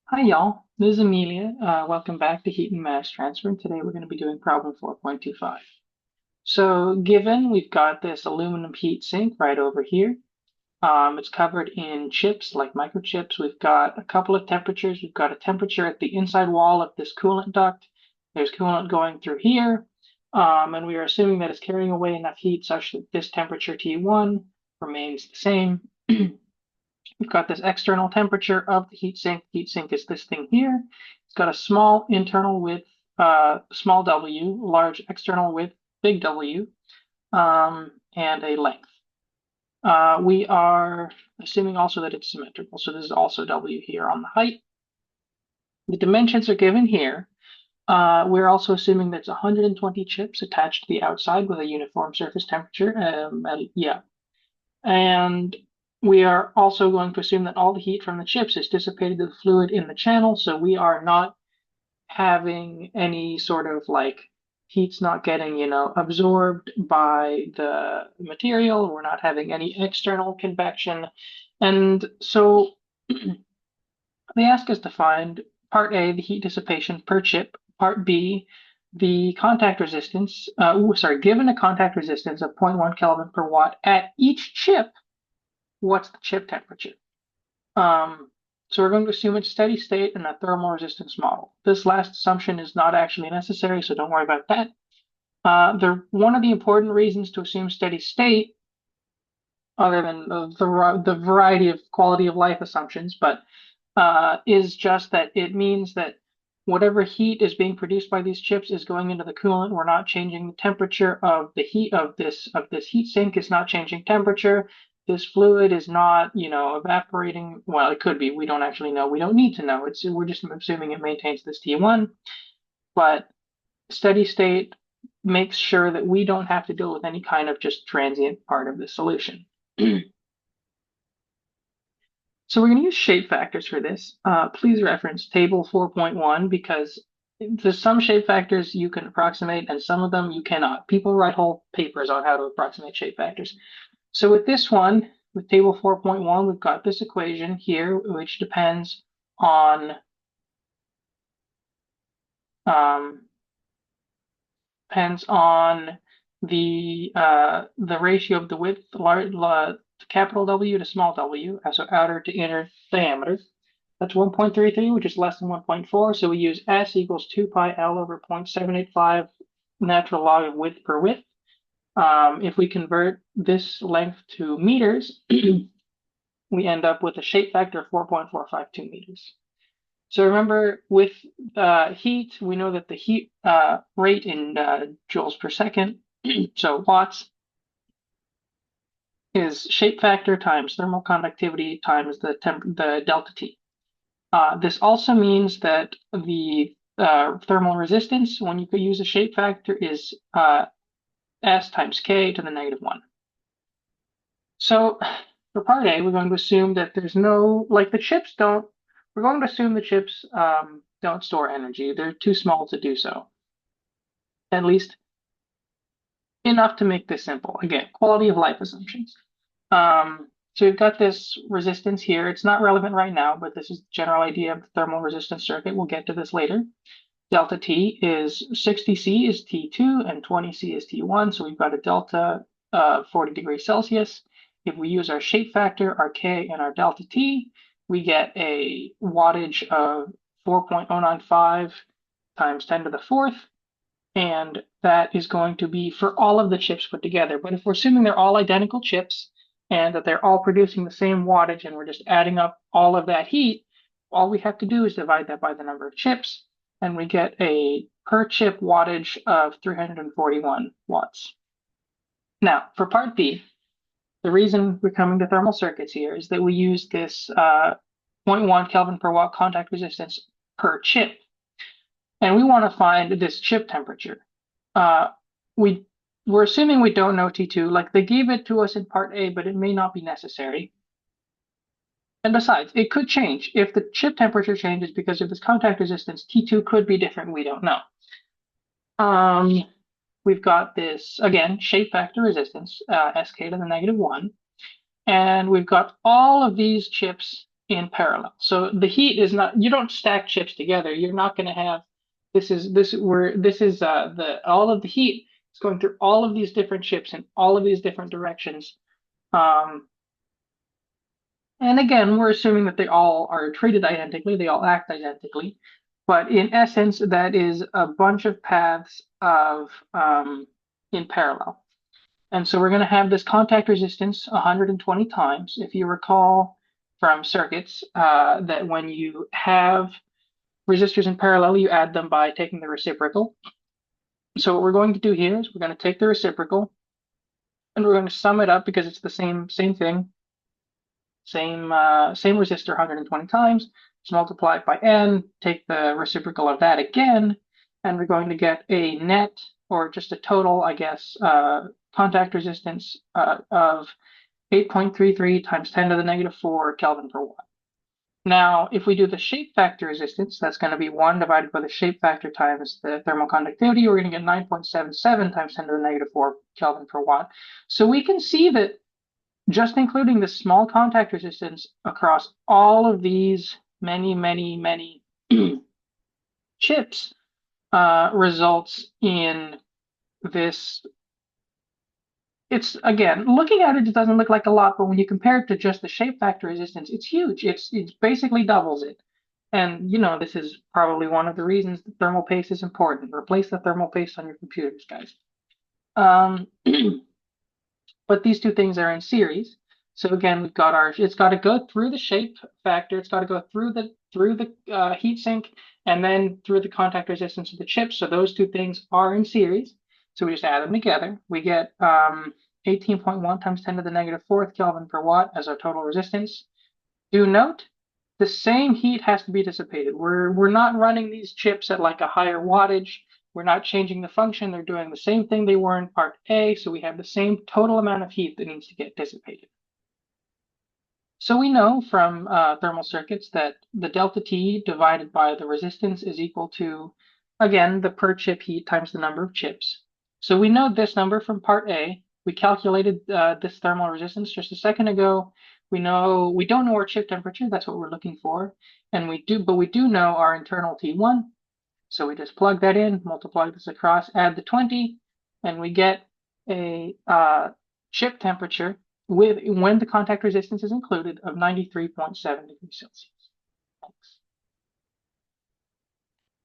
Hi y'all, this is Amelia. Welcome back to Heat and Mass Transfer. And today we're going to be doing problem 4.25. So given we've got this aluminum heat sink right over here. It's covered in chips like microchips. We've got a couple of temperatures. We've got a temperature at the inside wall of this coolant duct. There's coolant going through here. And we are assuming that it's carrying away enough heat such that this temperature T1 remains the same. We've got this external temperature of the heatsink. Heatsink is this thing here. It's got a small internal width, small w, large external width, big W, and a length. We are assuming also that it's symmetrical. So this is also W here on the height. The dimensions are given here. We're also assuming that it's 120 chips attached to the outside with a uniform surface temperature. Yeah. And we are also going to assume that all the heat from the chips is dissipated to the fluid in the channel. So we are not having any sort of like heat's not getting, absorbed by the material. We're not having any external convection. And so they ask us to find part A, the heat dissipation per chip, part B, the contact resistance, given a contact resistance of 0.1 Kelvin per watt at each chip, what's the chip temperature? So we're going to assume it's steady state in a thermal resistance model. This last assumption is not actually necessary, so don't worry about that. One of the important reasons to assume steady state, other than the variety of quality of life assumptions, but is just that it means that whatever heat is being produced by these chips is going into the coolant. We're not changing the temperature of the heat of this heat sink. It's not changing temperature. This fluid is not, evaporating. Well, it could be. We don't actually know. We don't need to know. We're just assuming it maintains this T1. But steady state makes sure that we don't have to deal with any kind of just transient part of the solution. So we're going to use shape factors for this. Please reference table 4.1 because there's some shape factors you can approximate and some of them you cannot. People write whole papers on how to approximate shape factors. So with this one, with table 4.1, we've got this equation here, which depends on um, the ratio of the width, capital W to small w, so outer to inner diameter. That's 1.33, which is less than 1.4. So we use S equals 2 pi L over 0.785 natural log of width per width. If we convert this length to meters, we end up with a shape factor of 4.452 meters. So remember, with heat, we know that the heat rate in joules per second, so watts, is shape factor times thermal conductivity times the delta T. This also means that the thermal resistance, when you could use a shape factor, is S times K to the -1. So for part A, we're going to assume that there's no, like the chips don't, we're going to assume the chips don't store energy. They're too small to do so. At least enough to make this simple. Again, quality of life assumptions. So we've got this resistance here. It's not relevant right now, but this is the general idea of the thermal resistance circuit. We'll get to this later. Delta T is 60C is T2 and 20C is T1. So we've got a delta of 40 degrees Celsius. If we use our shape factor, our K and our delta T, we get a wattage of 4.095 times 10 to the fourth. And that is going to be for all of the chips put together. But if we're assuming they're all identical chips and that they're all producing the same wattage and we're just adding up all of that heat, all we have to do is divide that by the number of chips and we get a per chip wattage of 341 watts. Now, for part B, the reason we're coming to thermal circuits here is that we use this 0.1 Kelvin per watt contact resistance per chip. And we want to find this chip temperature. We're assuming we don't know T2, like they gave it to us in part A, but it may not be necessary. And besides, it could change. If the chip temperature changes because of this contact resistance, T2 could be different, we don't know. We've got this, again, shape factor resistance, SK to the -1. And we've got all of these chips in parallel. So the heat is not, you don't stack chips together. You're not going to have, the all of the heat is going through all of these different chips in all of these different directions. Um, and again, we're assuming that they all are treated identically, they all act identically. But in essence, that is a bunch of paths of in parallel. And so we're going to have this contact resistance 120 times. If you recall from circuits, that when you have resistors in parallel, you add them by taking the reciprocal. So what we're going to do here is we're going to take the reciprocal and we're going to sum it up because it's the same thing, same resistor 120 times. Just multiply it by n, take the reciprocal of that again, and we're going to get a net, or just a total, I guess, contact resistance of 8.33 times 10 to the negative 4 Kelvin per watt. Now, if we do the shape factor resistance, that's going to be 1 divided by the shape factor times the thermal conductivity. We're going to get 9.77 times 10 to the negative 4 Kelvin per watt. So we can see that just including the small contact resistance across all of these many chips results in this. It's, again, looking at it, it doesn't look like a lot, but when you compare it to just the shape factor resistance, it's huge. It's basically doubles it. And this is probably one of the reasons the thermal paste is important. Replace the thermal paste on your computers, guys. But these two things are in series. So again, we've got it's got to go through the shape factor, it's got to go through the heat sink, and then through the contact resistance of the chip. So those two things are in series. So we just add them together. We get 18.1 times 10 to the negative 4th Kelvin per watt as our total resistance. Do note, the same heat has to be dissipated. We're not running these chips at like a higher wattage. We're not changing the function. They're doing the same thing they were in part A, so we have the same total amount of heat that needs to get dissipated. So we know from thermal circuits that the delta T divided by the resistance is equal to, again, the per chip heat times the number of chips. So we know this number from part A. We calculated this thermal resistance just a second ago. We don't know our chip temperature. That's what we're looking for. And we do know our internal T1. So we just plug that in, multiply this across, add the 20, and we get a chip temperature when the contact resistance is included of 93.7 degrees Celsius. Thanks.